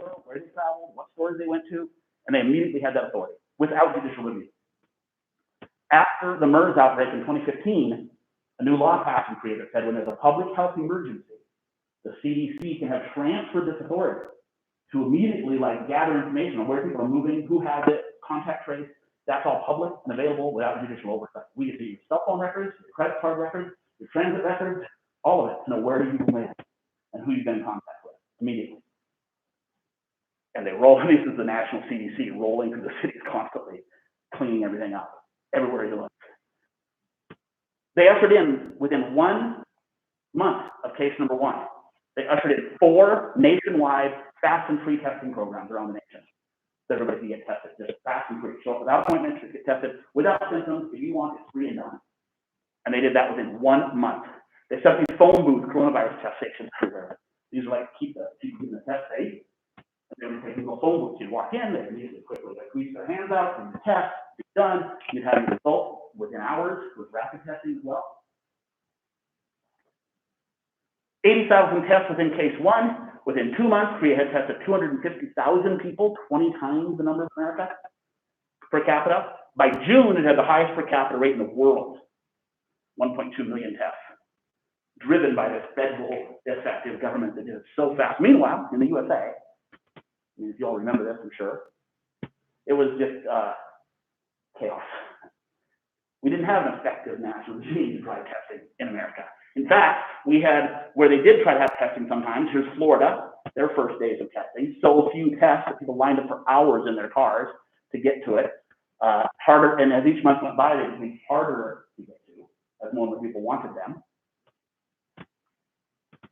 were, where they traveled, what stores they went to, and they immediately had that authority without judicial review. After the MERS outbreak in 2015, a new law passed in Korea that said when there's a public health emergency, the CDC can have transferred this authority to immediately gather information on where people are moving, who has it, contact trace. That's all public and available without judicial oversight. We get to your cell phone records, your credit card records, your transit records, all of it to know where you went and who you've been in contact with immediately. And they roll, this is the national CDC rolling through the cities constantly, cleaning everything up, everywhere you look. They ushered in, within 1 month of case number 1, they ushered in 4 nationwide fast and free testing programs around the nation. So everybody can get tested, just fast and free. Show up without appointments, just get tested without symptoms. If you want, it's free and done. And they did that within 1 month. They set these phone booth coronavirus test stations everywhere. These are keep the people getting the test safe. And they would take little phone booths. You'd walk in, they'd immediately quickly squeeze their hands out, and the test, it's done. You'd have your results within hours with rapid testing as well. 80,000 tests within case 1. Within 2 months, Korea had tested 250,000 people, 20 times the number of America per capita. By June, it had the highest per capita rate in the world, 1.2 million tests, driven by this federal effective government that did it so fast. Meanwhile, in the USA, if you all remember this, I'm sure, it was just chaos. We didn't have an effective national regime to drive testing in America. In fact, we had, where they did try to have testing sometimes, here's Florida, their first days of testing, so few tests that people lined up for hours in their cars to get to it. Harder, and as each month went by, they became harder to get to, as more and more people wanted them.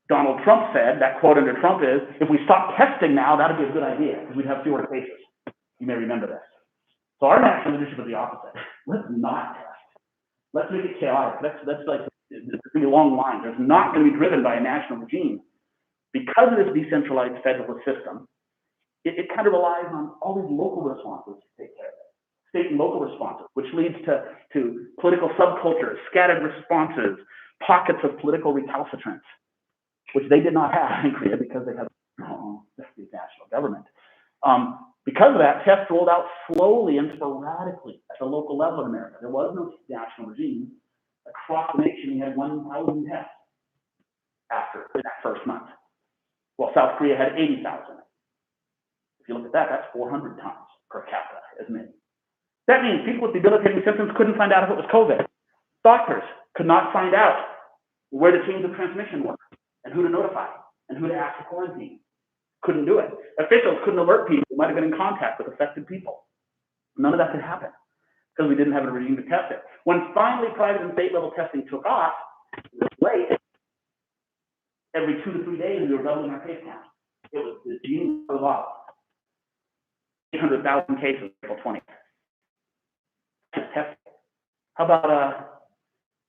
Donald Trump said, that quote under Trump is, if we stop testing now, that'd be a good idea, because we'd have fewer cases. You may remember this. So our national leadership is the opposite. Let's not test. Let's make it chaotic. Let's there's going to be a long line. There's not going to be driven by a national regime. Because of this decentralized federalist system, it kind of relies on all these local responses to take care of it. State and local responses, which leads to political subcultures, scattered responses, pockets of political recalcitrance, which they did not have in Korea because they have the national government. Because of that, tests rolled out slowly and sporadically at the local level in America. There was no national regime. Across the nation, we had 1,000 tests after that first month. Well, South Korea had 80,000. If you look at that, that's 400 times per capita as many. That means people with debilitating symptoms couldn't find out if it was COVID. Doctors could not find out where the chains of transmission were and who to notify and who to ask for quarantine. Couldn't do it. Officials couldn't alert people who might have been in contact with affected people. None of that could happen because we didn't have a regime to test it. When finally private and state level testing took off, it was late. Every 2 to 3 days, we were doubling our case count. It was the genius of law. 800,000 cases April 20th. Testing. How about,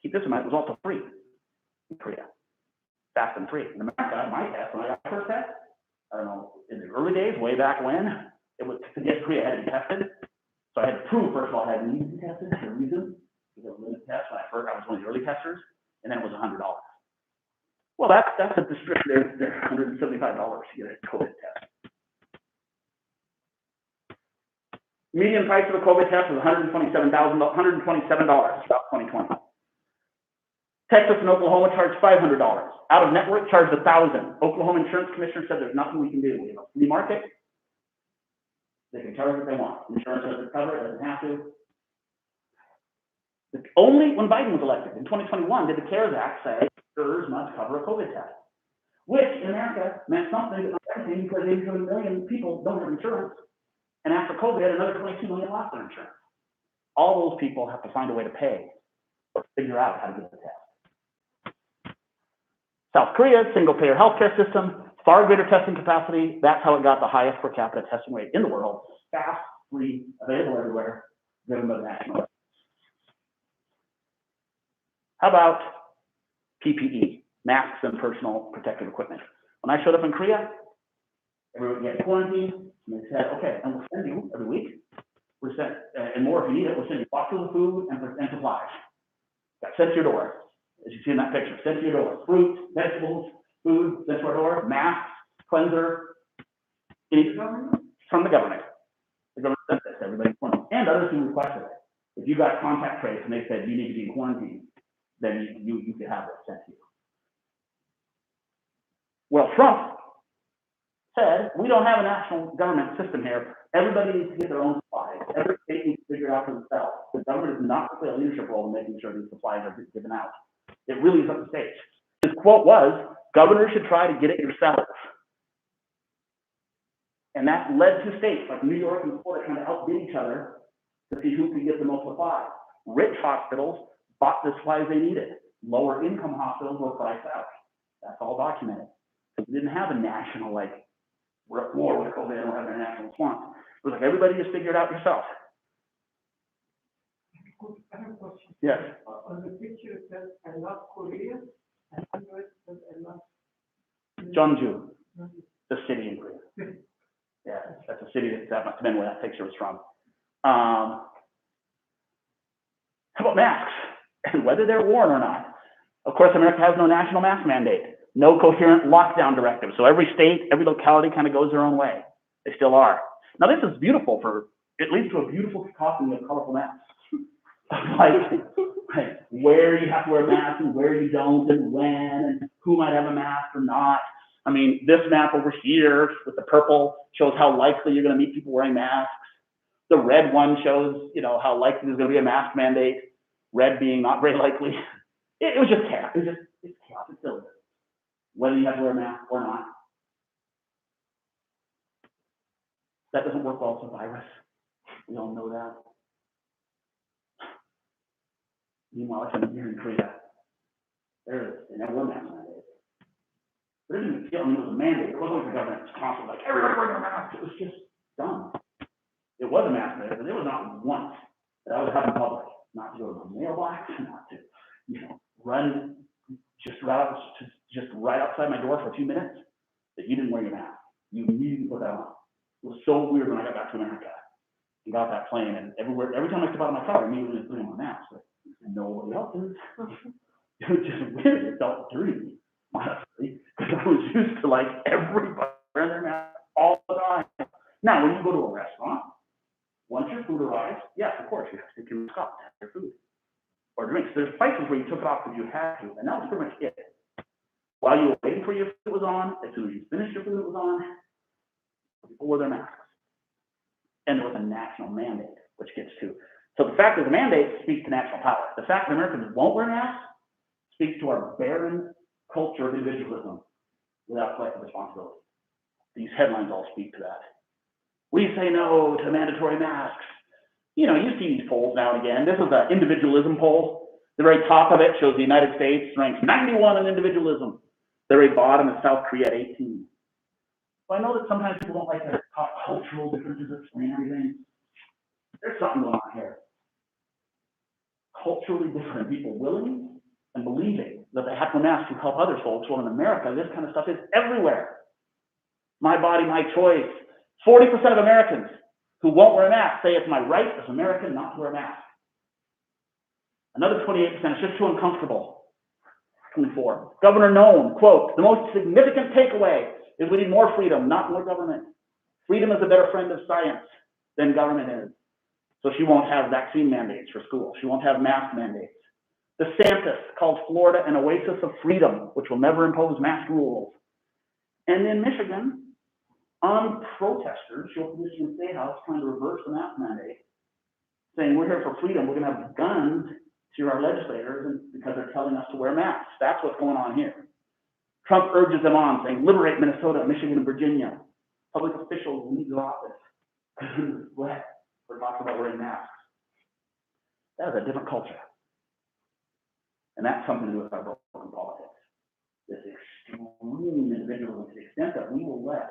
keep this in mind, it was also free in Korea. Fast and free. In America, my test, when I got my first test, I don't know, in the early days, way back when, it was to get Korea, I had to be tested. So I had to prove, first of all, I had needed to be tested for a reason. It was a limited test when I was one of the early testers, and then it was $100. Well, that's a description. They're $175 to get a COVID test. Median price of a COVID test was $127, about 2020. Texas and Oklahoma charged $500. Out of network charged $1,000. Oklahoma Insurance Commissioner said there's nothing we can do. We have a free market. They can charge what they want. Insurance doesn't cover it, doesn't have to. Only when Biden was elected in 2021 did the CARES Act say insurers must cover a COVID test, which in America meant something but not everything because 87 million people don't have insurance. And after COVID, another 22 million lost their insurance. All those people have to find a way to pay or figure out how to get the test. South Korea's single-payer healthcare system, far greater testing capacity. That's how it got the highest per capita testing rate in the world. Fast, free, available everywhere, driven by the national level. How about PPE, masks and personal protective equipment? When I showed up in Korea, everyone would get quarantined, and they said, okay, and we'll send you every week. We'll send, and more if you need it, we'll send you boxes of food and supplies. That's sent to your door. As you see in that picture, sent to your door. Fruits, vegetables, food, sent to our door, masks, cleanser, From the government. The government said this, everybody in quarantine, and others who requested it. If you got contact trace and they said you need to be in quarantine, then you could have it sent to you. Well, Trump said, we don't have a national government system here. Everybody needs to get their own supplies. Every state needs to figure it out for themselves. The government is not to play a leadership role in making sure these supplies are given out. It really is up to states. His quote was, governors should try to get it yourselves. And that led to states like New York and Florida trying to outbid each other to see who could get the most supplies. Rich hospitals bought the supplies they needed. Lower income hospitals were priced out. That's all documented. We didn't have a national, like, we're at war with COVID, they don't have a national response. It was like, everybody just figure it out yourself. I have a question. Yes. On the picture it says, I love Korea, and under it says, I love... Jeonju, the city in Korea. Yeah, that's a city that must have been where that picture was from. How about masks and whether they're worn or not? Of course, America has no national mask mandate, no coherent lockdown directive. So every state, every locality kind of goes their own way. They still are. Now, this is beautiful it leads to a beautiful cacophony of colorful masks. like where you have to wear a mask and where you don't and when and who might have a mask or not. I mean, this map over here with the purple shows how likely you're going to meet people wearing masks. The red one shows, how likely there's going to be a mask mandate. Red being not very likely. It was just chaos. It's chaos. It's silly. Whether you have to wear a mask or not. That doesn't work well with the virus. We all know that. Meanwhile, I spent a year in Korea. They never wear masks nowadays. But it didn't feel, it was a mandate. It wasn't like the government was constantly like, everybody wearing a mask. It was just done. It was a mask mandate, but there was not once that I was having public, not to go to my mailbox, not to, run just right outside my door for a few minutes, that you didn't wear your mask. You immediately put that on. It was so weird when I got back to America and got that plane, and every time I step out of my car, I immediately put on my mask. Like, nobody else is. It was just weird. It felt dirty, honestly, because I was used to like everybody wearing their mask all the time. Now, when you go to a restaurant, once your food arrives, yes, of course, you have to take your mask off to have your food or drinks. There's places where you took it off because you had to, and that was pretty much it. While you were waiting for your food, it was on. As soon as you finished your food, it was on. People wore their masks. And there was a national mandate, which gets to. So the fact that the mandate speaks to national power. The fact that Americans won't wear masks speaks to our barren culture of individualism without collective responsibility. These headlines all speak to that. We say no to mandatory masks. You see these polls now and again. This is an individualism poll. The very top of it shows the United States ranks 91 in individualism. The very bottom is South Korea at 18. So I know that sometimes people don't like to talk cultural differences and everything. There's something going on here. Culturally different people willing and believing that they have to mask to help other folks. Well, in America, this kind of stuff is everywhere. My body, my choice. 40% of Americans who won't wear a mask say it's my right as an American not to wear a mask. Another 28% is just too uncomfortable. 24. Governor Noem, quote, the most significant takeaway is we need more freedom, not more government. Freedom is a better friend of science than government is. So she won't have vaccine mandates for schools. She won't have mask mandates. DeSantis called Florida an oasis of freedom, which will never impose mask rules. And in Michigan, armed protesters show up in Michigan State House trying to reverse the mask mandate, saying we're here for freedom, we're going to have guns to our legislators because they're telling us to wear masks. That's what's going on here. Trump urges them on, saying liberate Minnesota, Michigan, and Virginia. Public officials leave their office for talking about wearing masks. That is a different culture. And that's something to do with our broken politics. This extreme individualism to the extent that we will let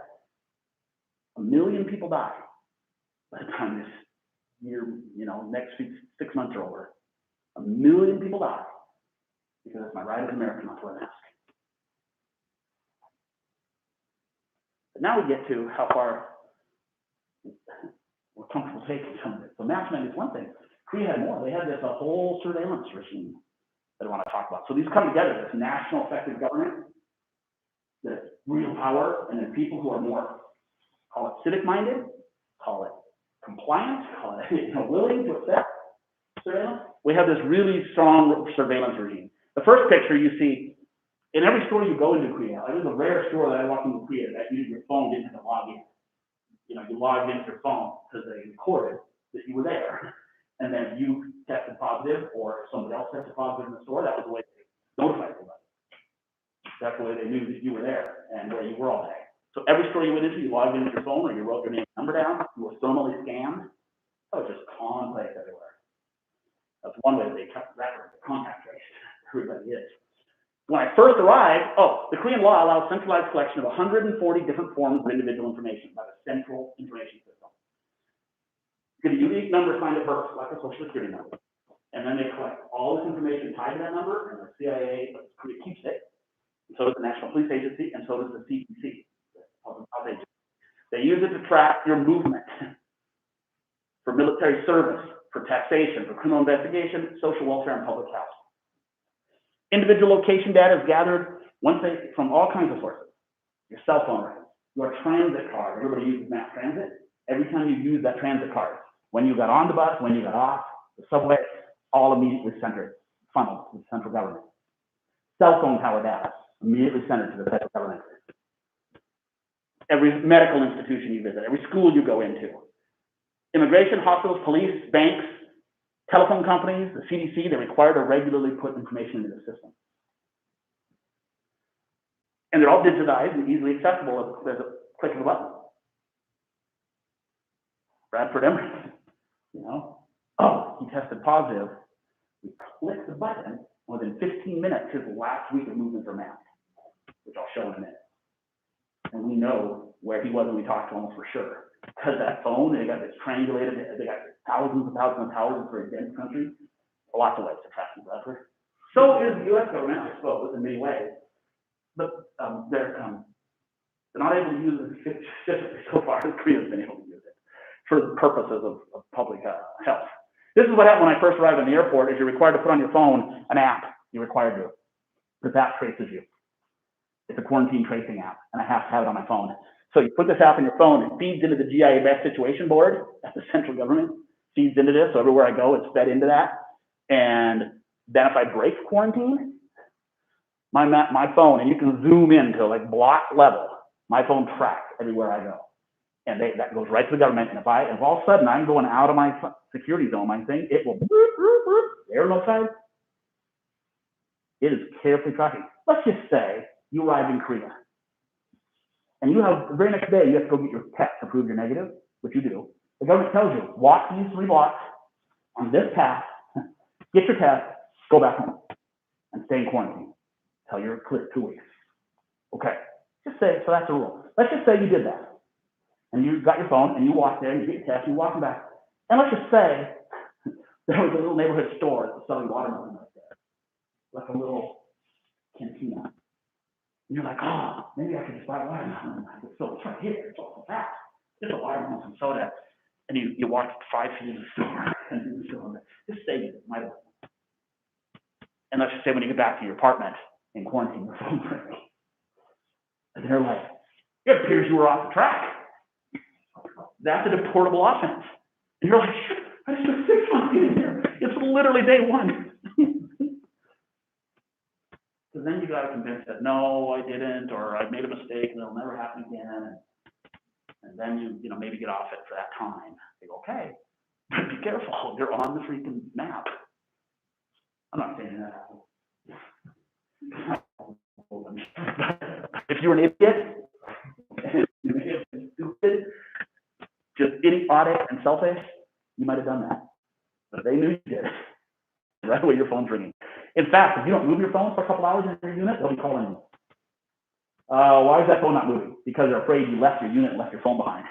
1 million people die by the time this year, next 6 months are over. 1 million people die because it's my right as an American not to wear a mask. But now we get to how far we're comfortable taking some of it. So mask mandate is one thing. Korea had more. They had this a whole surveillance regime that I want to talk about. So these come together, this national effective government, this real power, and then people who are more, call it civic-minded, call it compliant, call it willing to accept surveillance. We have this really strong surveillance regime. The first picture you see, in every store you go into Korea, it was a rare store that I walked into Korea that used your phone didn't have to log in. You logged into your phone because they recorded that you were there. And then if you tested positive or somebody else tested positive in the store, that was the way they notified everybody. That's the way they knew that you were there and where you were all day. So every store you went into, you logged into your phone or you wrote your name and number down, you were thermally scanned. That was just commonplace everywhere. That's one way that they kept record of contact trace. Everybody is. When I first arrived, the Korean law allows centralized collection of 140 different forms of individual information by the central information system. Get a unique number assigned at birth, like a social security number. And then they collect all this information tied to that number, and the CIA, Korea keeps it. And so does the National Police Agency, and so does the CPC, the Public Health Agency. They use it to track your movement for military service, for taxation, for criminal investigation, social welfare, and public health. Individual location data is gathered from all kinds of sources. Your cell phone records, your transit card. Everybody uses mass transit. Every time you use that transit card, when you got on the bus, when you got off, the subway, all immediately funneled to the central government. Cell phone tower data, immediately centered to the federal government. Every medical institution you visit, every school you go into. Immigration, hospitals, police, banks, telephone companies, the CDC, they're required to regularly put information into the system. And they're all digitized and easily accessible as a click of a button. Bradford Emery, he tested positive. We click the button, and within 15 minutes, his last week of movements are mapped, which I'll show in a minute. And we know where he was when we talked to him for sure. Because that phone, they got this triangulated, they got thousands and thousands of towers for a dense country. Lots of ways to track you, Bradford. So is the U.S. government, I suppose, in many ways. But they're not able to use it specifically so far as Korea's been able to use it for the purposes of public health. This is what happened when I first arrived in the airport, is you're required to put on your phone an app. You're required to. This app traces you. It's a quarantine tracing app, and I have to have it on my phone. So you put this app on your phone, it feeds into the GIS situation board at the central government, feeds into this, so everywhere I go, it's fed into that. And then if I break quarantine, my phone, and you can zoom into like block level, my phone tracks everywhere I go. And that goes right to the government. And if all of a sudden I'm going out of my security zone, my thing, it will, there no side. It is carefully tracking. Let's just say you arrive in Korea. And you have, the very next day, you have to go get your test to prove you're negative, which you do. The government tells you, walk these 3 blocks on this path, get your test, go back home, and stay in quarantine until you're clear 2 weeks. Okay, just say, so that's the rule. Let's just say you did that. And you got your phone, and you walk there, and you get your test, and you walk back. And let's just say there was a little neighborhood store that was selling watermelon right there, like a little cantina. And you're like, oh, maybe I could just buy a watermelon. So it's right here, it's all so fast. Just a watermelon, some soda. And you walk 5 feet in the store, and just say you might have. And let's just say when you get back to your apartment in quarantine, your phone's ringing. And they're like, it appears you were off the track. That's a deportable offense. And you're like, shit, I just took 6 months in here. It's literally day 1. So then you got to convince that, no, I didn't, or I made a mistake and it'll never happen again. And then you maybe get off it for that time. They go, okay, but be careful. You're on the freaking map. I'm not saying that happened. If you're an idiot, stupid, just idiotic and selfish, you might have done that. But they knew you did. Right away, your phone's ringing. In fact, if you don't move your phone for a couple hours in your unit, they'll be calling you. Why is that phone not moving? Because they're afraid you left your unit and left your phone behind.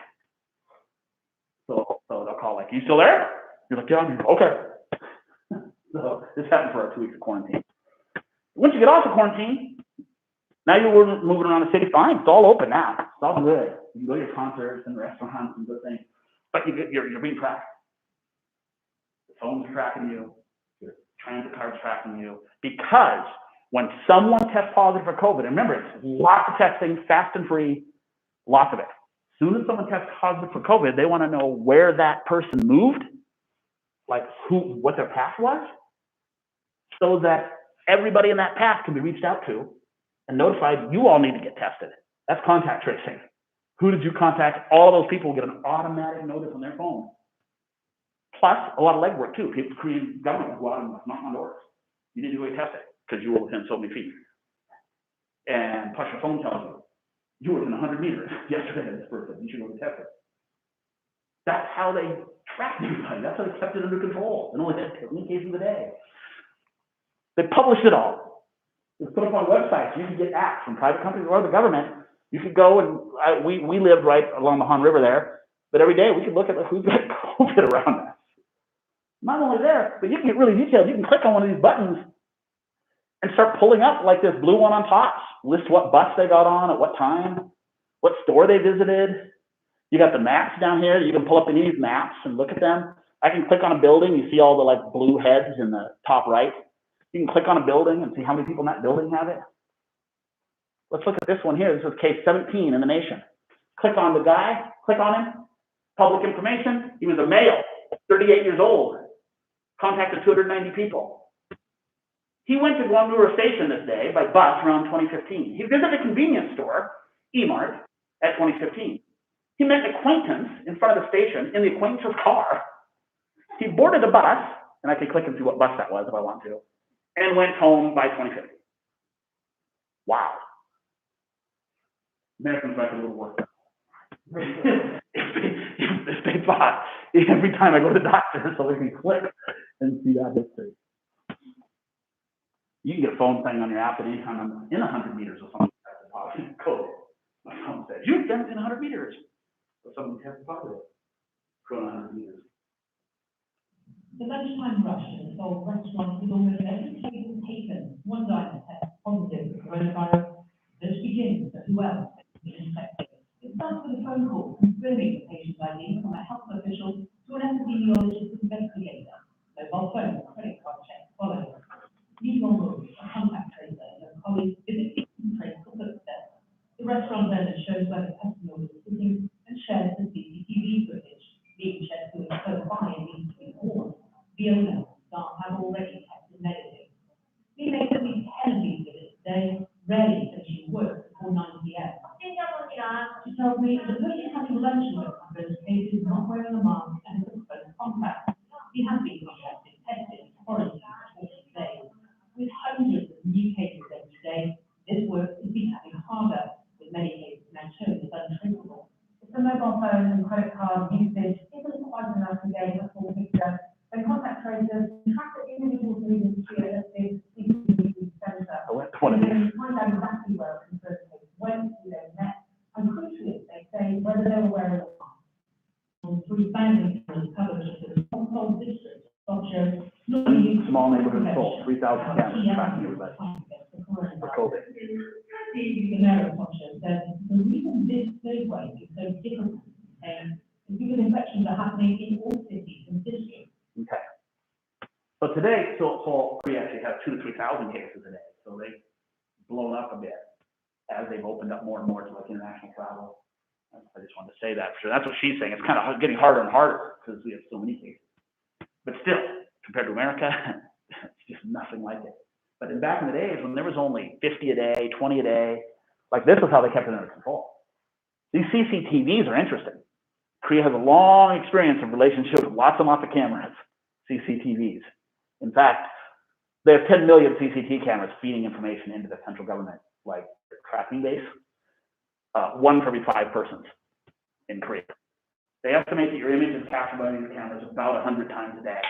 So they'll call like, you still there? You're like, yeah, I'm here. Okay. So this happened for our 2 weeks of quarantine. Once you get off of quarantine, now you're moving around the city fine. It's all open now. It's all good. You can go to your concerts and restaurants and good things. But you're being tracked. The phone's tracking you. Your transit card's tracking you. Because when someone tests positive for COVID, and remember, it's lots of testing, fast and free, lots of it. soon as someone tests positive for COVID, they want to know where that person moved, like what their path was, so that everybody in that path can be reached out to and notified, you all need to get tested. That's contact tracing. Who did you contact? All those people will get an automatic notice on their phone. Plus, a lot of legwork too. People, Korean government will go out and knock on doors. You need to go get tested because you were within so many feet. And plus your phone tells you, you were within 100 meters yesterday of this person. You should go get tested. That's how they tracked everybody. That's how they kept it under control. And only had 20 cases a day. They published it all. It was put up on websites. You could get apps from private companies or the government. You could go and we lived right along the Han River there, but every day we could look at who's got COVID around us. Not only there, but you can get really detailed. You can click on one of these buttons and start pulling up like this blue one on top. List what bus they got on, at what time, what store they visited. You got the maps down here. You can pull up any of these maps and look at them. I can click on a building. You see all the like blue heads in the top right. You can click on a building and see how many people in that building have it. Let's look at this one here. This is case 17 in the nation. Click on the guy, click on him. Public information. He was a male, 38 years old. Contacted 290 people. He went to Guangzhou Station this day by bus around 2015. He visited a convenience store, E-Mart, at 2015. He met an acquaintance in front of the station in the acquaintance's car. He boarded a bus, and I can click and see what bus that was if I want to, and went home by 2050. Wow. Americans like a little work. if they thought every time I go to the doctor, so they can click and see that history. You can get a phone thing on your app at any time I'm in 100 meters or something. COVID. My phone says, you've been in 100 meters. So someone tested positive. Corona 100 meters. The lunchtime rush to the Seoul restaurant with almost every table taken, one diner test positive for coronavirus. This begins at who else is infected. It starts with a phone call confirming the patient's ID from a health official to an epidemiologist investigator. Mobile phone, credit card check follows. Meanwhile, Rory, a contact tracer and a colleague visit and trace the footsteps. The restaurant then shows where the customer was sitting and shares the CCTV footage. Being checked to close by and needs to be warned. The owner and staff have already tested negative. We make at least 10 of these visits a day, rarely finishing work before 9 p.m. She tells me the person having lunch with her husband is not wearing a mask and is a close contact. He has been contacted, tested, quarantined for 14 days. With hundreds of new cases every day, this work is becoming harder, with many cases now shown as untraceable. If the mobile phone and credit card usage isn't quite enough to gain a full picture, then contact tracers track the individuals moving to a listed CCTV centre. And find out exactly where a confirmed case went, who they met, and crucially, they say whether they were wearing a mask. 3,000 cameras covered the Seoul district of shows small neighborhood Seoul, 3,000 cameras tracking everybody for COVID. The mayor of Seoul says the reason this third wave is so difficult is because infections are happening in all cities and districts. Okay. So today, Seoul actually has 2,000 to 3,000 cases a day. So they've blown up a bit as they've opened up more and more to like international travel. I just wanted to say that for sure. That's what she's saying. It's kind of getting harder and harder because we have so many cases. But still, compared to America, it's just nothing like it. But back in the days when there was only 50 a day, 20 a day, like this is how they kept it under control. These CCTVs are interesting. Korea has a long experience of relationship with lots and lots of cameras, CCTVs. In fact, they have 10 million CCTV cameras feeding information into the central government, like tracking base. One for every 5 persons in Korea. They estimate that your image is captured by these cameras about 100 times a day.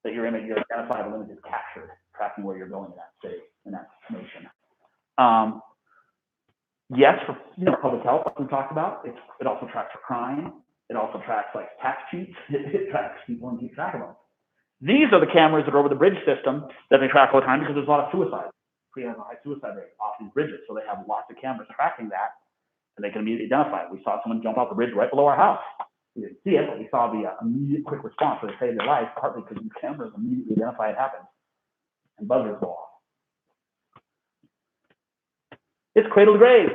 That your image, your identifiable image is captured, tracking where you're going in that city, in that nation. Yes, for public health, like we talked about, it also tracks for crime. It also tracks like tax cheats. It tracks people and keeps track of them. These are the cameras that are over the bridge system that they track all the time because there's a lot of suicide. Korea has a high suicide rate off these bridges, so they have lots of cameras tracking that. And they can immediately identify it. We saw someone jump off the bridge right below our house. We didn't see it, but we saw the immediate quick response where they saved their life, partly because these cameras immediately identify it happens. And buzzers go off. It's cradle to grave.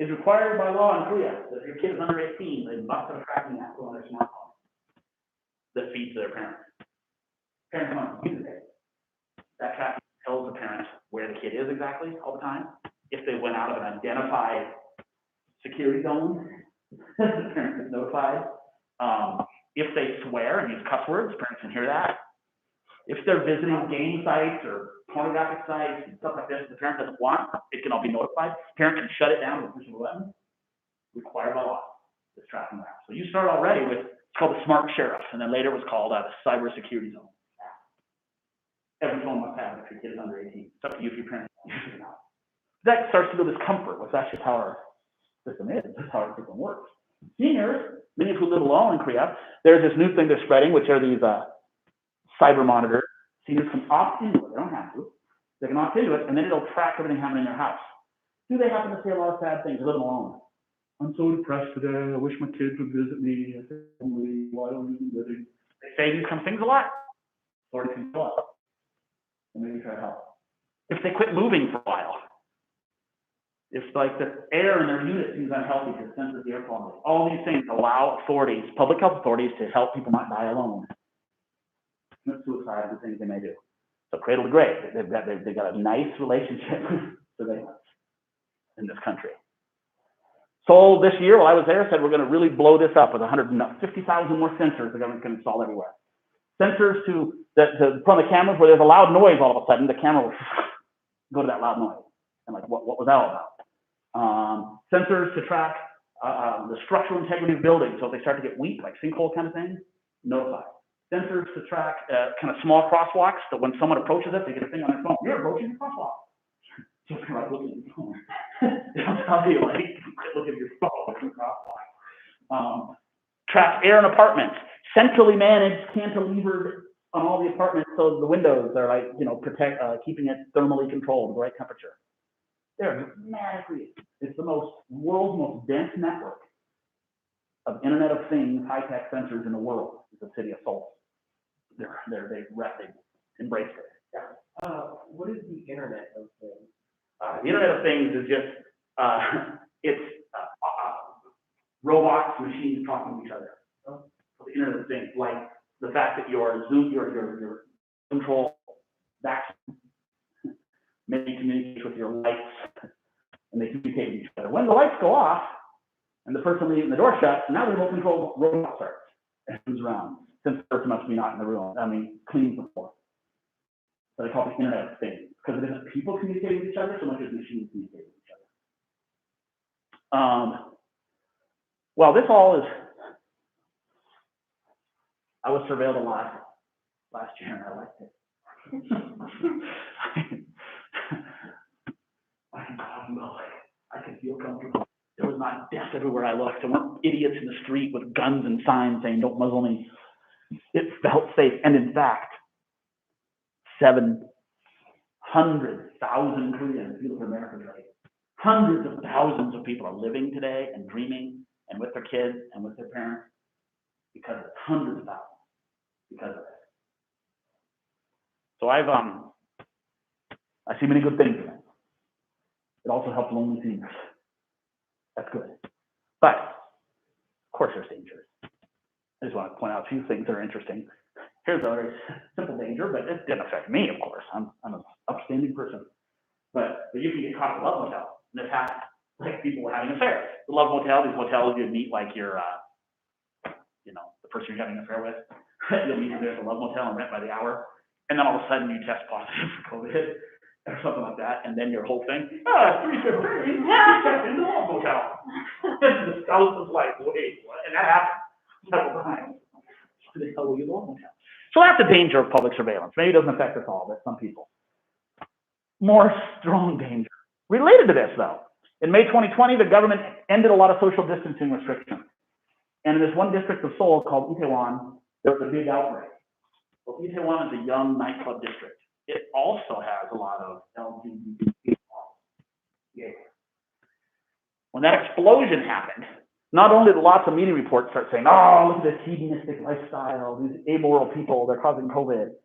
is required by law in Korea that if your kid is under 18, they must have a tracking app on their smartphone that feeds their parents. Parents must use it. That tracking tells the parents where the kid is exactly all the time. If they went out of an identified security zone, the parent is notified. If they swear and use cuss words, parents can hear that. If they're visiting game sites or pornographic sites and stuff like this, the parent doesn't want, it can all be notified. Parent can shut it down with a push of a button. Required by law, this tracking app. So you start already with, it's called the Smart Sheriff, and then later it was called the Cybersecurity Zone app. Every phone must have it if your kid is under 18. It's up to you if your parents use it or not. That starts to build this comfort, which that's just how our system is. That's how our system works. Seniors, many of who live alone in Korea, there's this new thing they're spreading, which are these cyber monitors. Seniors can opt into it. They don't have to. They can opt into it, and then it'll track everything happening in their house. Do they happen to say a lot of sad things living alone? I'm so depressed today. I wish my kids would visit me. Why don't you living? They say these kind of things a lot. Or it can go up. And maybe try to help. If they quit moving for a while, if like the air in their unit seems unhealthy because it senses the air quality, all these things allow authorities, public health authorities, to help people not die alone. Commit suicide and things they may do. So cradle to grave, they've got a nice relationship with surveillance in this country. Seoul this year, while I was there, said we're going to really blow this up with 150,000 more sensors the government's going to install everywhere. Sensors to put on the cameras where there's a loud noise all of a sudden, the camera will go to that loud noise. And like, what was that all about? Sensors to track the structural integrity of buildings. So if they start to get weak, like sinkhole kind of thing, notify. Sensors to track kind of small crosswalks, that when someone approaches it, they get a thing on their phone. You're approaching the crosswalk. So if you're like looking at your phone, they'll tell you, like, look at your phone, look at the crosswalk. Track air in apartments. Centrally managed, cantilevered on all the apartments, so the windows are like, keeping it thermally controlled, the right temperature. They're dramatically, it's the world's most dense network of Internet of Things, high-tech sensors in the world, is the city of Seoul. They've embraced it. Yeah. What is the Internet of Things? The Internet of Things is just, it's robots, machines talking to each other. So the Internet of Things, like the fact that your control vacuum maybe communicates with your lights, and they communicate with each other. When the lights go off, and the person leaving the door shuts, now the remote control robot starts and moves around, since the person must be not in the room, cleaning the floor. So they call it the Internet of Things, because it isn't people communicating with each other so much as machines communicating with each other. Well, this all is, I was surveilled a lot last year, and I liked it. I could feel comfortable. There was not death everywhere I looked. There weren't idiots in the street with guns and signs saying, "Don't muzzle me." It felt safe. And in fact, 700,000 Koreans, if you look at America today, hundreds of thousands of people are living today and dreaming and with their kids and with their parents because of it. Hundreds of thousands because of it. So I see many good things in it. It also helps lonely seniors. That's good. But, of course, there's dangers. I just want to point out a few things that are interesting. Here's a very simple danger, but it didn't affect me, of course. I'm an upstanding person. But you can get caught at a love motel. And this happens. Like people were having affairs. The love motel, these hotels, you'd meet like your, the person you're having an affair with. You'll meet them there at the love motel and rent by the hour. And then all of a sudden you test positive for COVID. Or something like that, and then your whole thing, 315, checked into the love motel. The spouse was like, wait, what? And that happened several times. What the hell will you love motel? So that's the danger of public surveillance. Maybe it doesn't affect us all, but some people. More strong danger. Related to this, though, in May 2020, the government ended a lot of social distancing restrictions. And in this one district of Seoul called Itaewon, there was a big outbreak. Well, Itaewon is a young nightclub district. It also has a lot of LGBT. When that explosion happened, not only did lots of media reports start saying, "Oh, look at this hedonistic lifestyle, these amoral people, they're causing COVID."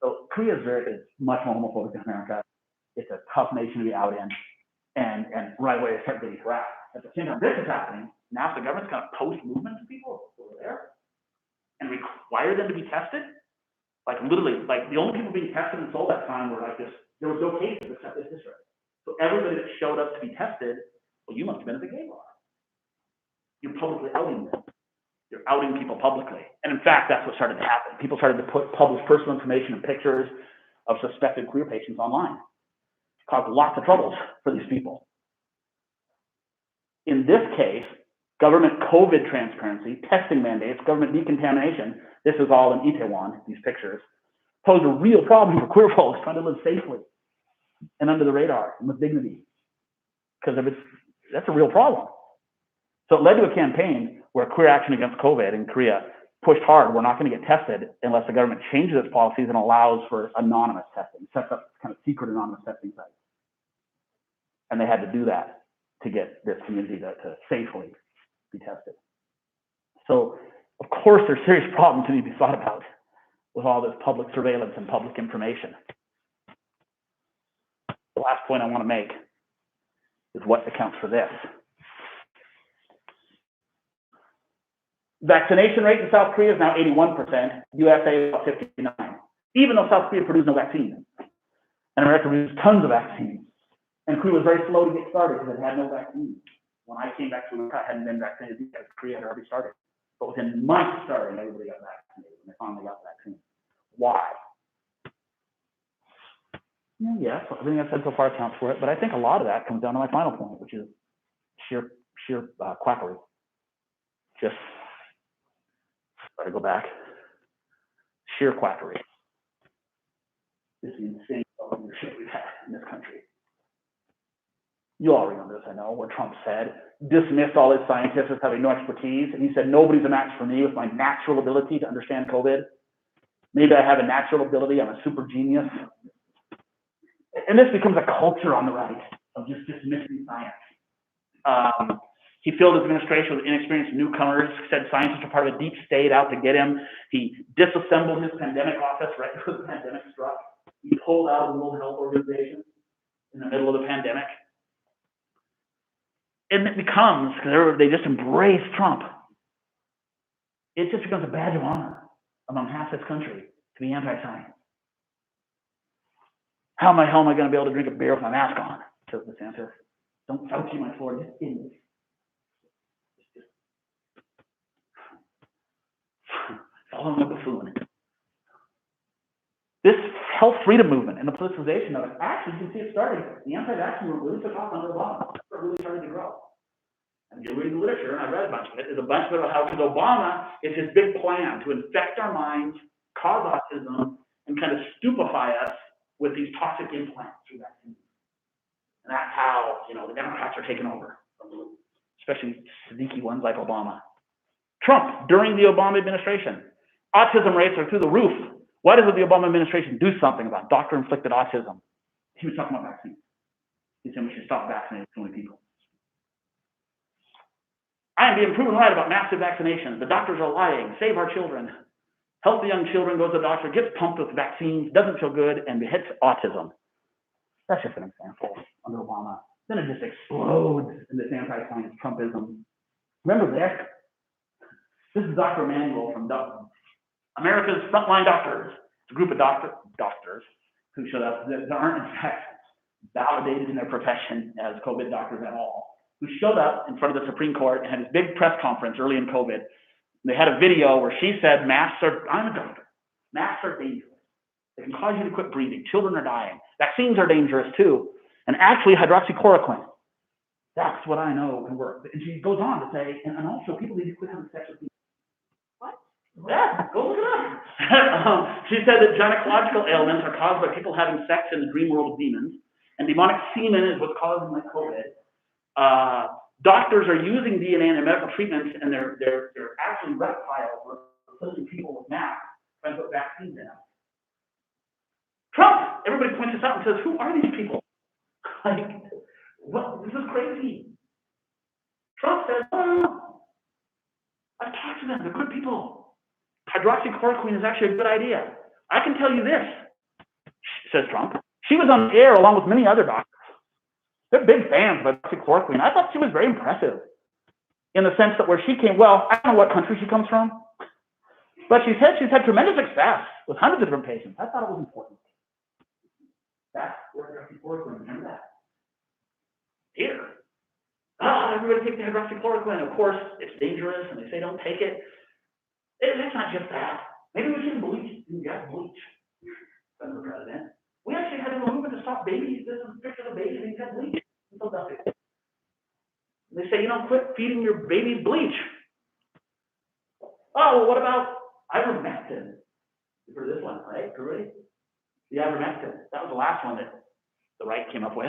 So Korea is much more homophobic than America. It's a tough nation to be out in. And right away they start getting harassed. At the same time this is happening, now the government's going to post movement to people over there and require them to be tested. Like literally, like the only people being tested until that time were like this. There was no cases except this district. So everybody that showed up to be tested, well, you must have been at the gay bar. You're publicly outing them. You're outing people publicly. And in fact, that's what started to happen. People started to publish personal information and pictures of suspected queer patients online. It caused lots of troubles for these people. In this case, government COVID transparency, testing mandates, government decontamination, this is all in Itaewon, these pictures, posed a real problem for queer folks trying to live safely and under the radar and with dignity. Because that's a real problem. So it led to a campaign where Queer Action Against COVID in Korea pushed hard. We're not going to get tested unless the government changes its policies and allows for anonymous testing, sets up kind of secret anonymous testing sites. And they had to do that to get this community to safely be tested. So, of course, there's serious problems that need to be thought about with all this public surveillance and public information. The last point I want to make is what accounts for this. Vaccination rate in South Korea is now 81%, USA about 59%, even though South Korea produced no vaccine. And America produced tons of vaccines. And Korea was very slow to get started because it had no vaccine. When I came back to America, I hadn't been vaccinated because Korea had already started. But within months of starting, everybody got vaccinated, and they finally got the vaccine. Why? Yes, everything I've said so far accounts for it, but I think a lot of that comes down to my final point, which is sheer quackery. Just, better go back. Sheer quackery. This insane leadership we've had in this country. You all remember this, I know, what Trump said, dismissed all his scientists as having no expertise, and he said, nobody's a match for me with my natural ability to understand COVID. Maybe I have a natural ability, I'm a super genius. And this becomes a culture on the right of just dismissing science. He filled his administration with inexperienced newcomers, said scientists are part of a deep state out to get him. He disassembled his pandemic office right before the pandemic struck. He pulled out of the World Health Organization in the middle of the pandemic. And it becomes, because they just embrace Trump, it just becomes a badge of honor among half this country to be anti-science. How the hell am I going to be able to drink a beer with my mask on? Says DeSantis. Don't Fauci my sword, just in this. Following a buffoon. This health freedom movement and the politicization of it, actually, you can see it starting. The anti-vaccine movement really took off under Obama. It really started to grow. And you read the literature, and I read a bunch of it. There's a bunch of it about how, because Obama is his big plan to infect our minds, cause autism, and kind of stupefy us with these toxic implants through vaccines. And that's how, the Democrats are taking over, especially sneaky ones like Obama. Trump, during the Obama administration, autism rates are through the roof. Why doesn't the Obama administration do something about doctor-inflicted autism? He was talking about vaccines. He said we should stop vaccinating so many people. I am being proven right about massive vaccinations. The doctors are lying. Save our children. Healthy young children goes to the doctor, gets pumped with vaccines, doesn't feel good, and hits autism. That's just an example under Obama. Then it just explodes in this anti-science Trumpism. Remember this? This is Dr. Emanuel from Dublin. America's frontline doctors. It's a group of doctors who showed up that aren't, in fact, validated in their profession as COVID doctors at all, who showed up in front of the Supreme Court and had this big press conference early in COVID. They had a video where she said, I'm a doctor, masks are dangerous. They can cause you to quit breathing. Children are dying. Vaccines are dangerous too. And actually hydroxychloroquine, that's what I know can work. And she goes on to say, and also people need to quit having sex with people. What? Yeah, go look it up. She said that gynecological ailments are caused by people having sex in the dream world of demons, and demonic semen is what's causing like COVID. Doctors are using DNA in their medical treatments, and they're actually reptiles for killing people with masks, trying to put vaccines in them. Trump, everybody points this out and says, who are these people? Like, what? This is crazy. Trump says, oh, I've talked to them, they're good people. Hydroxychloroquine is actually a good idea. I can tell you this, says Trump. She was on the air along with many other doctors They're big fans of hydroxychloroquine. I thought she was very impressive in the sense that where she came, well, I don't know what country she comes from, but she said she's had tremendous success with hundreds of different patients. I thought it was important. That's where hydroxychloroquine, remember that? Here. Everybody takes the hydroxychloroquine. Of course, it's dangerous, and they say don't take it. It's not just that. Maybe we shouldn't bleach. We got bleach. Senator President. We actually had a movement to stop babies. This is a picture of a baby being fed bleach in Philadelphia. They say, quit feeding your baby bleach. Oh, well, what about ivermectin? You've heard of this one, right? Everybody? The ivermectin. That was the last one that the right came up with.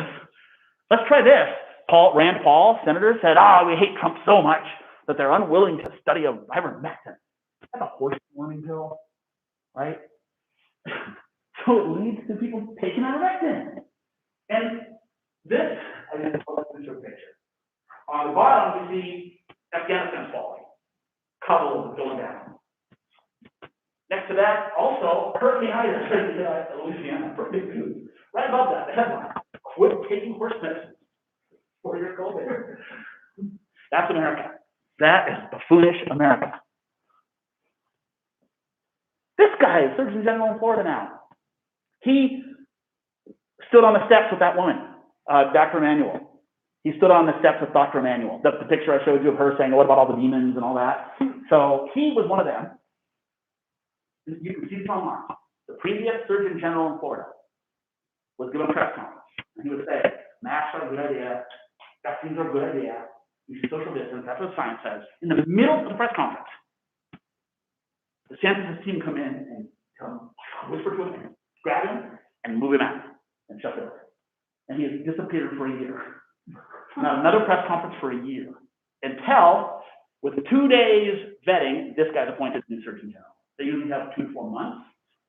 Let's try this. Rand Paul, senator, said, we hate Trump so much that they're unwilling to study ivermectin. That's a horse warming pill, right? So it leads to people taking ivermectin. And this, I didn't pull up this picture. On the bottom, we see Afghanistan falling. Kabul going down. Next to that, also, Hurricane Ida, Louisiana, perfect news. Right above that, the headline, quit taking horse medicine for your COVID. That's America. That is buffoonish America. This guy is Surgeon General in Florida now. He stood on the steps with that woman, Dr. Emanuel. He stood on the steps with Dr. Emanuel. That's the picture I showed you of her saying, what about all the demons and all that? So he was one of them. You can see this online. The previous Surgeon General in Florida was given a press conference. And he would say, masks are a good idea. Vaccines are a good idea. You should social distance. That's what science says. In the middle of the press conference, the scientists team come in and tell him, whisper to him, grab him, and move him out and shut the door. And he has disappeared for a year. Not another press conference for a year. Until, with 2 days vetting, this guy's appointed new Surgeon General. They usually have 2 to 4 months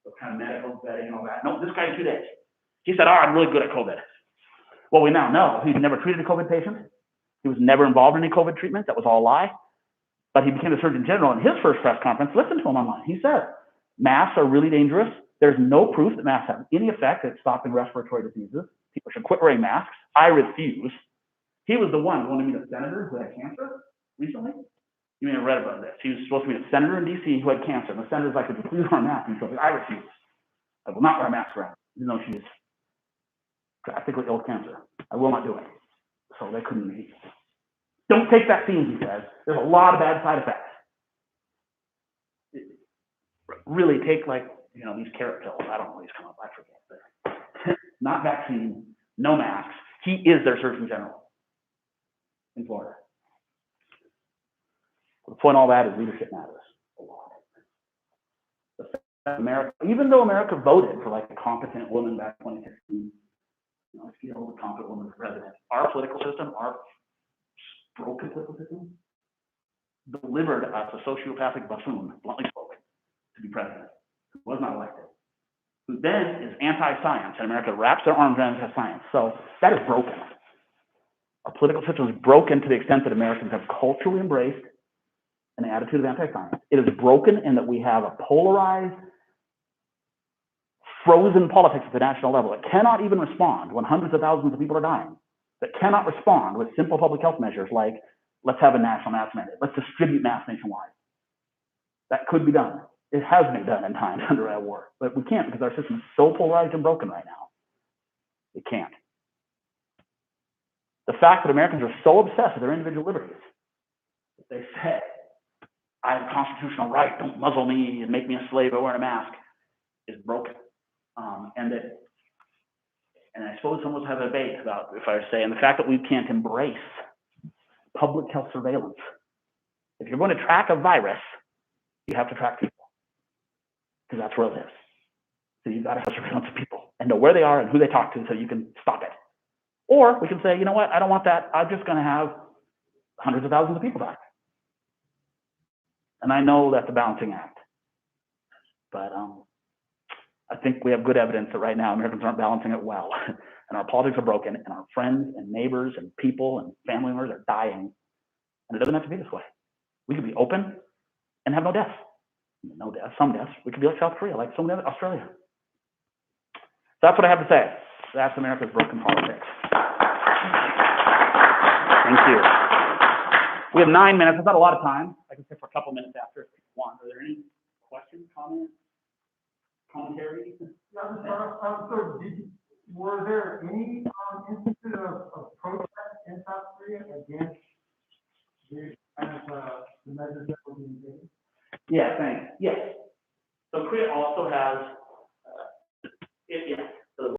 of kind of medical vetting and all that. No, this guy in 2 days. He said, I'm really good at COVID. Well, we now know he's never treated a COVID patient. He was never involved in any COVID treatment. That was all a lie. But he became a Surgeon General in his first press conference. Listen to him online. He said, masks are really dangerous. There's no proof that masks have any effect at stopping respiratory diseases. People should quit wearing masks. I refuse. He was the one who wanted to meet a senator who had cancer recently. You may have read about this. He was supposed to meet a senator in D.C. who had cancer. And the senator's like, would you please wear a mask? And he said, I refuse. I will not wear a mask around, even though she's drastically ill with cancer. I will not do it. So they couldn't meet. Don't take vaccines, he says. There's a lot of bad side effects. Really take these carrot pills. I don't know these come up. I forget. But not vaccine, no masks. He is their Surgeon General in Florida. The point of all that is leadership matters a lot. The fact that America, even though America voted for a competent woman back in 2016, I feel a competent woman for president. Our political system, our broken political system, delivered us a sociopathic buffoon, bluntly spoken, to be president, who was not elected, who then is anti-science, and America wraps their arms around anti-science. So that is broken. Our political system is broken to the extent that Americans have culturally embraced an attitude of anti-science. It is broken in that we have a polarized, frozen politics at the national level. It cannot even respond when hundreds of thousands of people are dying. That cannot respond with simple public health measures like, let's have a national mask mandate. Let's distribute masks nationwide. That could be done. It has been done in times under our war, but we can't because our system is so polarized and broken right now. It can't. The fact that Americans are so obsessed with their individual liberties that they say, I have a constitutional right, don't muzzle me and make me a slave by wearing a mask, is broken. And I suppose someone will have a debate about, if I say, and the fact that we can't embrace public health surveillance. If you're going to track a virus, you have to track people, because that's where it lives. So you've got to have surveillance of people and know where they are and who they talk to so you can stop it. Or we can say, you know what, I don't want that. I'm just going to have hundreds of thousands of people die. And I know that's a balancing act. But I think we have good evidence that right now Americans aren't balancing it well. And our politics are broken, and our friends and neighbors and people and family members are dying. And it doesn't have to be this way. We could be open and have no deaths. No deaths, some deaths. We could be like South Korea, like so many other, Australia. That's what I have to say. That's America's broken politics. Thank you. We have 9 minutes. That's not a lot of time. I can sit for a couple minutes after if you want. Are there any questions, comments, commentary? Were there any instances of protest in South Korea against the measures that were being taken? Yeah, thanks. Yes. So Korea also has